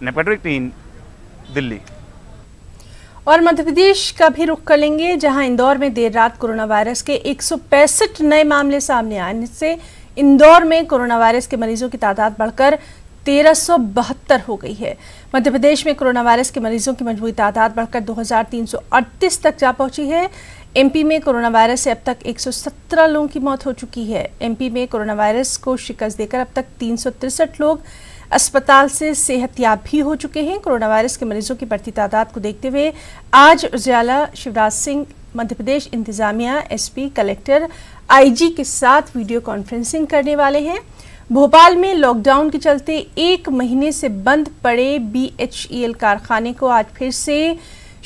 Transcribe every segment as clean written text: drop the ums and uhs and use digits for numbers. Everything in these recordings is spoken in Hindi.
नेटवर्क 3 दिल्ली। और मध्य प्रदेश का भी रुख कर लेंगे, जहां इंदौर में देर रात कोरोना वायरस के 165 नए मामले सामने आने से इंदौर में कोरोना वायरस के मरीजों की तादाद बढ़कर 1372 हो गई है। मध्य प्रदेश में कोरोना वायरस के मरीजों की मजबूरी तादाद बढ़कर 2338 तक जा पहुंची है। एमपी में कोरोना वायरस से अब तक 117 लोगों की मौत हो चुकी है। एमपी में कोरोना वायरस को शिकस्त देकर अब तक 363 लोग अस्पताल से सेहतयाब भी हो चुके हैं। कोरोना वायरस के मरीजों की बढ़ती तादाद को देखते हुए आज उजाला शिवराज सिंह मध्य प्रदेश इंतजामिया, एसपी, कलेक्टर, आईजी के साथ वीडियो कॉन्फ्रेंसिंग करने वाले हैं। भोपाल में लॉकडाउन के चलते 1 महीने से बंद पड़े BHEL कारखाने को आज फिर से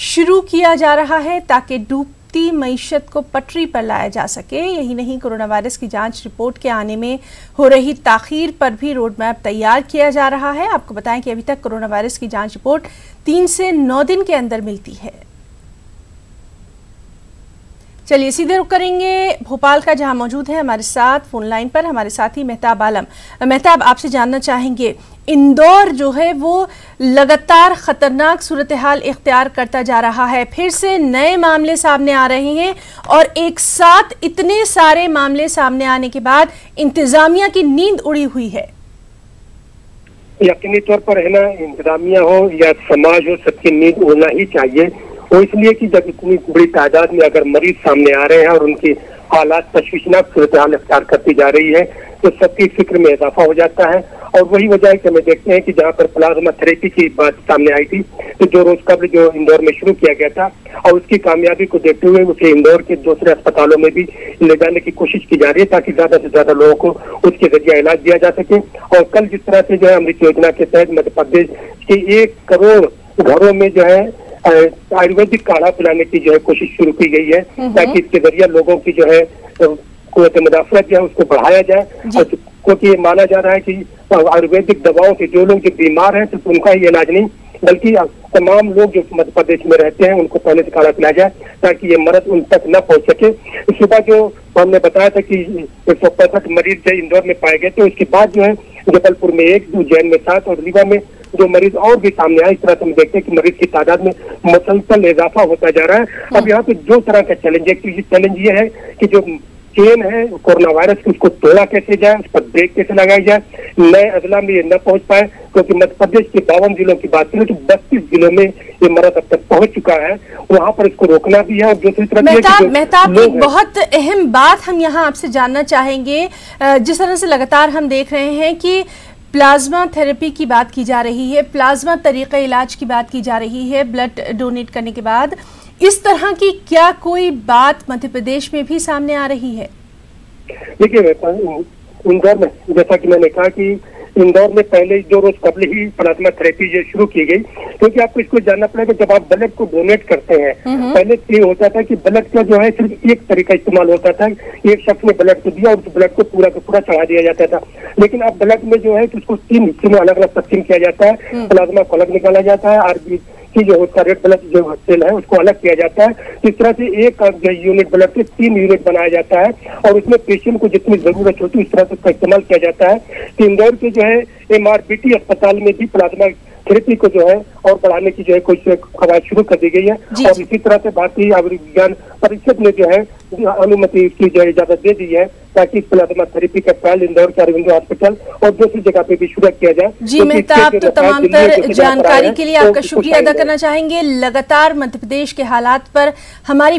शुरू किया जा रहा है ताकि डूबती मईशत को पटरी पर लाया जा सके। यही नहीं, कोरोना वायरस की जांच रिपोर्ट के आने में हो रही ताखीर पर भी रोड मैप तैयार किया जा रहा है। आपको बताएं कि अभी तक कोरोना वायरस की जांच रिपोर्ट 3 से 9 दिन के अंदर मिलती है। चलिए सीधे रुक करेंगे भोपाल का, जहां मौजूद है हमारे साथ फोन लाइन पर हमारे साथी मेहताब आलम। मेहताब, आपसे जानना चाहेंगे, इंदौर जो है वो लगातार खतरनाक सूरत हाल इख्तियार करता जा रहा है, फिर से नए मामले सामने आ रहे हैं और एक साथ इतने सारे मामले सामने आने के बाद इंतजामिया की नींद उड़ी हुई है। यकीनी तौर पर है ना, इंतजामिया हो या समाज हो, सबकी नींद उड़ना ही चाहिए। वो इसलिए कि जब इतनी बड़ी तादाद में अगर मरीज सामने आ रहे हैं और उनकी हालात तशवीशनाक सूरत हाल इख्तियार करती जा रही है तो सबकी फिक्र में इजाफा हो जाता है। और वही वजह है कि हमें देखते हैं कि जहाँ पर प्लाज्मा थेरेपी की बात सामने आई थी तो जो रोज कब्ल जो इंदौर में शुरू किया गया था और उसकी कामयाबी को देखते हुए उसे इंदौर के दूसरे अस्पतालों में भी ले जाने की कोशिश की जा रही है ताकि ज्यादा से ज्यादा लोगों को उसके जरिए इलाज दिया जा सके। और कल जिस तरह से जो है अमृत योजना के तहत मध्य प्रदेश के 1 करोड़ घरों में जो है आयुर्वेदिक काढ़ा पिलाने की जो है कोशिश शुरू की गई है ताकि इसके जरिए लोगों की जो है कुव्वत मुदाफरत जो है उसको बढ़ाया जाए। क्योंकि ये माना जा रहा है कि आयुर्वेदिक दवाओं से जो लोग जो बीमार हैं सिर्फ उनका ही इलाज नहीं बल्कि तमाम लोग जो मध्य प्रदेश में रहते हैं उनको पहले से काढ़ा पिलाया जाए ताकि ये मरद उन तक न पहुंच सके। सुबह जो हमने बताया था कि 165 मरीज जो इंदौर में पाए गए थे, उसके बाद जो है जबलपुर में 1, उज्जैन में 7 और रीवा में जो मरीज और भी सामने आए। इस तरह से हम देखते हैं कि मरीज की तादाद में मुसलसल इजाफा होता जा रहा है। अब यहाँ पे 2 तरह का चैलेंज है। चैलेंज ये है कि जो चेन है कोरोना वायरस की उसको तोड़ा कैसे जाए, उस पर ब्रेक कैसे लगाई जाए, नए अजला में ये न पहुंच पाए। क्योंकि मध्य प्रदेश के 52 जिलों की बात करें तो 32 जिलों में ये मरद अब तक पहुंच चुका है, वहां पर इसको रोकना भी है। और दूसरी तरफ मेहताब, एक बहुत अहम बात हम यहाँ आपसे जानना चाहेंगे। जिस तरह से लगातार हम देख रहे हैं कि प्लाज्मा थेरेपी की बात की जा रही है, प्लाज्मा तरीका इलाज की बात की जा रही है ब्लड डोनेट करने के बाद, इस तरह की क्या कोई बात मध्य प्रदेश में भी सामने आ रही है? देखिए, इंदौर में जैसा कि मैंने कहा कि इंदौर में पहले 2 रोज कबल ही प्लाज्मा थेरेपी जो शुरू की गई, क्योंकि आपको इसको जानना पड़ेगा जब आप ब्लड को डोनेट करते हैं पहले ये होता था कि ब्लड का जो है सिर्फ एक तरीका इस्तेमाल होता था, एक शख्स ने ब्लड को दिया और उस ब्लड को पूरा का पूरा चढ़ा दिया जाता था। लेकिन अब ब्लड में जो है कि उसको 3 हिस्से में अलग अलग तकसीम किया जाता है। प्लाज्मा को अलग निकाला जाता है, आरबी की जो उसका रेड ब्लड जो सेल है उसको अलग किया जाता है। इस तरह से एक यूनिट ब्लड के 3 यूनिट बनाया जाता है और उसमें पेशेंट को जितनी जरूरत होती है उस तरह से उसका इस्तेमाल किया जाता है। कि इंदौर के जो है MRBT अस्पताल में भी प्लाज्मा थेरेपी को जो है और बढ़ाने की जो है कोई कवायद शुरू कर दी गई है। और इसी तरह से भारतीय आयुर्विज्ञान परिषद ने जो है अनुमति की जो इजाजत दे दी है ताकि प्लाज्मा थेरेपी का ट्रायल इंदौर के अरविंदो हॉस्पिटल और दूसरी जगह पे भी शुरू किया जाए। जी मेहताब, तो तमाम तर जानकारी के लिए आपका शुक्रिया अदा करना चाहेंगे। लगातार मध्य प्रदेश के हालात पर हमारी